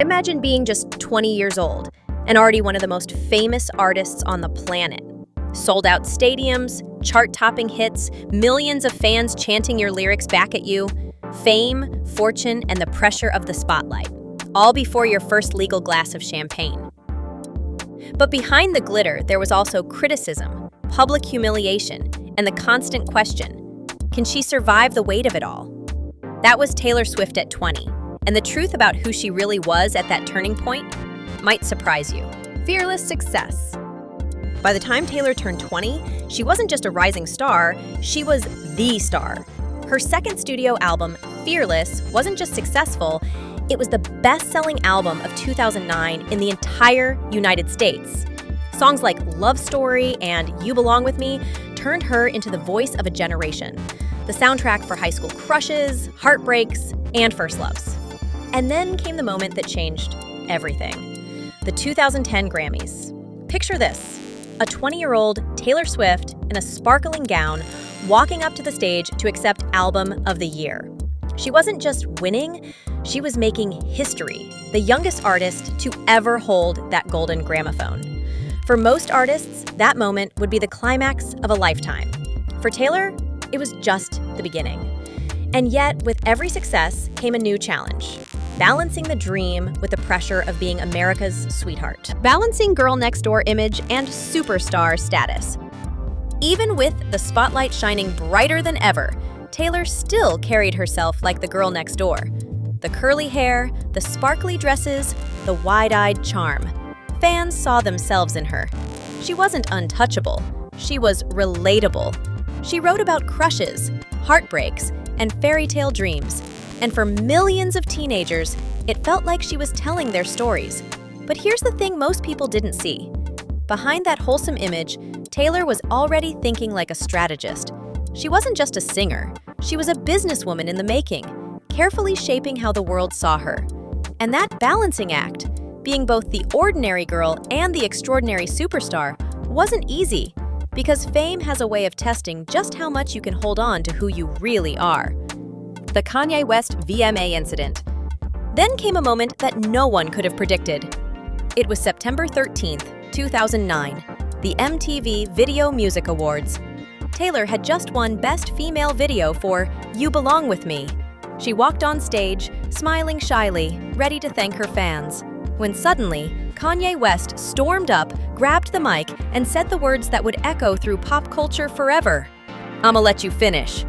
Imagine being just 20 years old and already one of the most famous artists on the planet. Sold out stadiums, chart-topping hits, millions of fans chanting your lyrics back at you, fame, fortune, and the pressure of the spotlight, all before your first legal glass of champagne. But behind the glitter, there was also criticism, public humiliation, and the constant question, can she survive the weight of it all? That was Taylor Swift at 20, and the truth about who she really was at that turning point might surprise you. Fearless success. By the time Taylor turned 20, she wasn't just a rising star, she was the star. Her second studio album, Fearless, wasn't just successful, it was the best-selling album of 2009 in the entire United States. Songs like Love Story and You Belong With Me turned her into the voice of a generation, the soundtrack for high school crushes, heartbreaks, and first loves. And then came the moment that changed everything. The 2010 Grammys. Picture this. A 20-year-old Taylor Swift in a sparkling gown walking up to the stage to accept Album of the Year. She wasn't just winning, she was making history, the youngest artist to ever hold that golden gramophone. For most artists, that moment would be the climax of a lifetime. For Taylor, it was just the beginning. And yet, with every success came a new challenge. Balancing the dream with the pressure of being America's sweetheart. Balancing girl next door image and superstar status. Even with the spotlight shining brighter than ever, Taylor still carried herself like the girl next door. The curly hair, the sparkly dresses, the wide-eyed charm. Fans saw themselves in her. She wasn't untouchable. She was relatable. She wrote about crushes, heartbreaks, and fairy tale dreams. And for millions of teenagers, it felt like she was telling their stories. But here's the thing most people didn't see. Behind that wholesome image, Taylor was already thinking like a strategist. She wasn't just a singer, she was a businesswoman in the making, carefully shaping how the world saw her. And that balancing act, being both the ordinary girl and the extraordinary superstar, wasn't easy, because fame has a way of testing just how much you can hold on to who you really are. The Kanye West VMA incident. Then came a moment that no one could have predicted. It was September 13th, 2009, the MTV Video Music Awards. Taylor had just won Best Female Video for You Belong With Me. She walked on stage, smiling shyly, ready to thank her fans, when suddenly, Kanye West stormed up, grabbed the mic, and said the words that would echo through pop culture forever. "I'ma let you finish."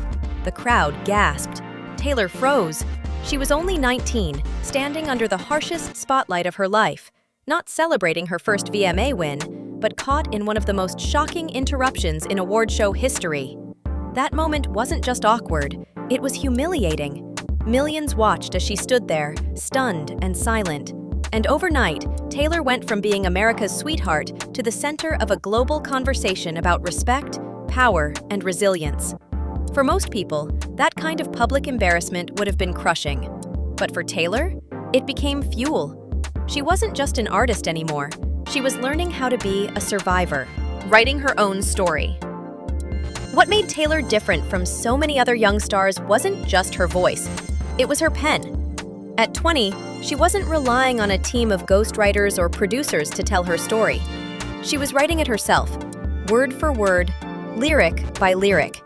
The crowd gasped. Taylor froze. She was only 19, standing under the harshest spotlight of her life, not celebrating her first VMA win, but caught in one of the most shocking interruptions in award show history. That moment wasn't just awkward, it was humiliating. Millions watched as she stood there, stunned and silent. And overnight, Taylor went from being America's sweetheart to the center of a global conversation about respect, power, and resilience. For most people, that kind of public embarrassment would have been crushing. But for Taylor, it became fuel. She wasn't just an artist anymore. She was learning how to be a survivor, writing her own story. What made Taylor different from so many other young stars wasn't just her voice. It was her pen. At 20, she wasn't relying on a team of ghostwriters or producers to tell her story. She was writing it herself, word for word, lyric by lyric.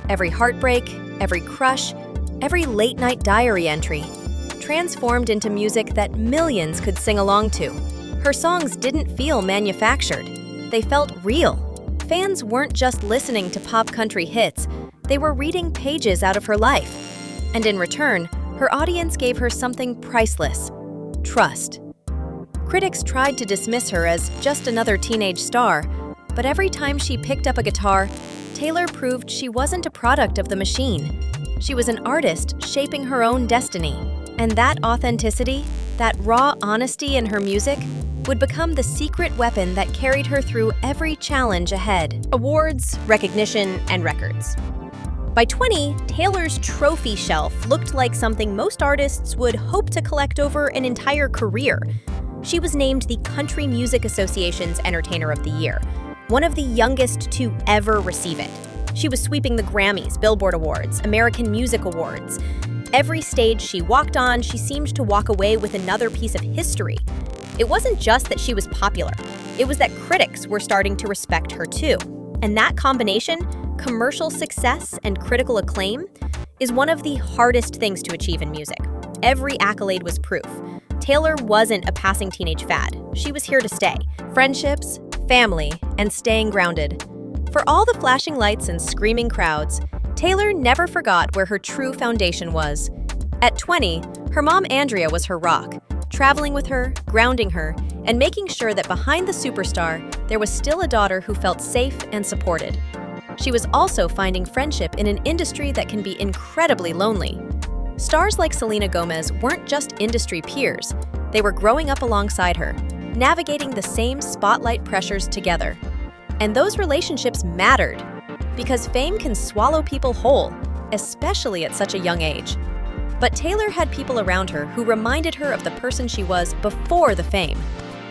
Every heartbreak, every crush, every late-night diary entry, transformed into music that millions could sing along to. Her songs didn't feel manufactured. They felt real. Fans weren't just listening to pop country hits, they were reading pages out of her life. And in return, her audience gave her something priceless: trust. Critics tried to dismiss her as just another teenage star, but every time she picked up a guitar, Taylor proved she wasn't a product of the machine. She was an artist shaping her own destiny. And that authenticity, that raw honesty in her music, would become the secret weapon that carried her through every challenge ahead. Awards, recognition, and records. By 20, Taylor's trophy shelf looked like something most artists would hope to collect over an entire career. She was named the Country Music Association's Entertainer of the Year, one of the youngest to ever receive it. She was sweeping the Grammys, Billboard Awards, American Music Awards. Every stage she walked on, she seemed to walk away with another piece of history. It wasn't just that she was popular, it was that critics were starting to respect her too. And that combination, commercial success and critical acclaim, is one of the hardest things to achieve in music. Every accolade was proof. Taylor wasn't a passing teenage fad. She was here to stay. Friendships, family, and staying grounded. For all the flashing lights and screaming crowds, Taylor never forgot where her true foundation was. At 20, her mom Andrea was her rock, traveling with her, grounding her, and making sure that behind the superstar, there was still a daughter who felt safe and supported. She was also finding friendship in an industry that can be incredibly lonely. Stars like Selena Gomez weren't just industry peers, they were growing up alongside her, navigating the same spotlight pressures together. And those relationships mattered, because fame can swallow people whole, especially at such a young age. But Taylor had people around her who reminded her of the person she was before the fame,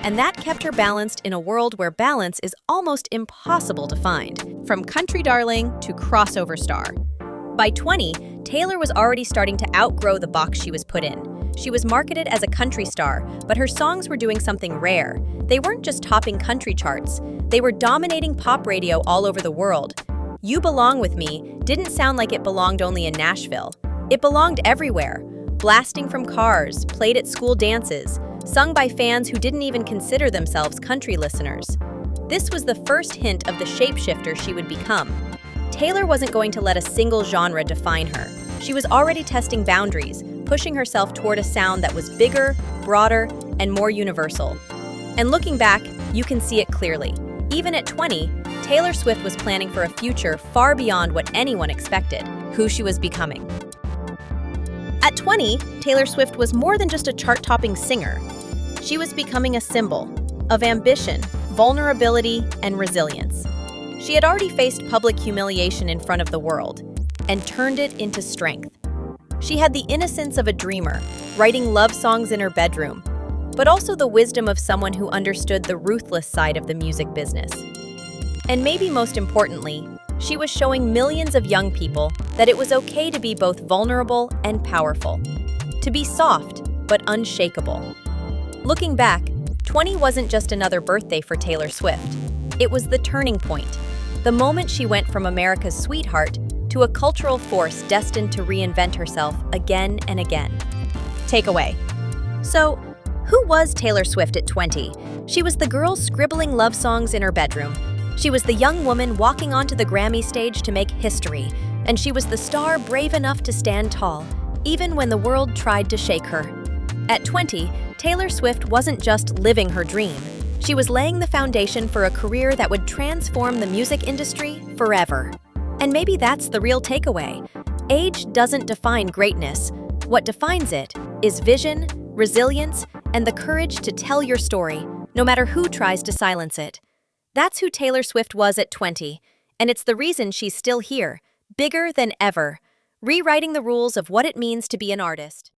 and that kept her balanced in a world where balance is almost impossible to find. From country darling to crossover star. By 20, Taylor was already starting to outgrow the box she was put in. She was marketed as a country star, but her songs were doing something rare. They weren't just topping country charts, they were dominating pop radio all over the world. You Belong With Me didn't sound like it belonged only in Nashville. It belonged everywhere, blasting from cars, played at school dances, sung by fans who didn't even consider themselves country listeners. This was the first hint of the shapeshifter she would become. Taylor wasn't going to let a single genre define her. She was already testing boundaries, pushing herself toward a sound that was bigger, broader, and more universal. And looking back, you can see it clearly. Even at 20, Taylor Swift was planning for a future far beyond what anyone expected, who she was becoming. At 20, Taylor Swift was more than just a chart-topping singer. She was becoming a symbol of ambition, vulnerability, and resilience. She had already faced public humiliation in front of the world and turned it into strength. She had the innocence of a dreamer, writing love songs in her bedroom, but also the wisdom of someone who understood the ruthless side of the music business. And maybe most importantly, she was showing millions of young people that it was okay to be both vulnerable and powerful, to be soft but unshakable. Looking back, 20 wasn't just another birthday for Taylor Swift. It was the turning point, the moment she went from America's sweetheart to a cultural force destined to reinvent herself again and again. Takeaway. So, who was Taylor Swift at 20? She was the girl scribbling love songs in her bedroom. She was the young woman walking onto the Grammy stage to make history, and she was the star brave enough to stand tall, even when the world tried to shake her. At 20, Taylor Swift wasn't just living her dream. She was laying the foundation for a career that would transform the music industry forever. And maybe that's the real takeaway. Age doesn't define greatness. What defines it is vision, resilience, and the courage to tell your story, no matter who tries to silence it. That's who Taylor Swift was at 20, and it's the reason she's still here, bigger than ever, rewriting the rules of what it means to be an artist.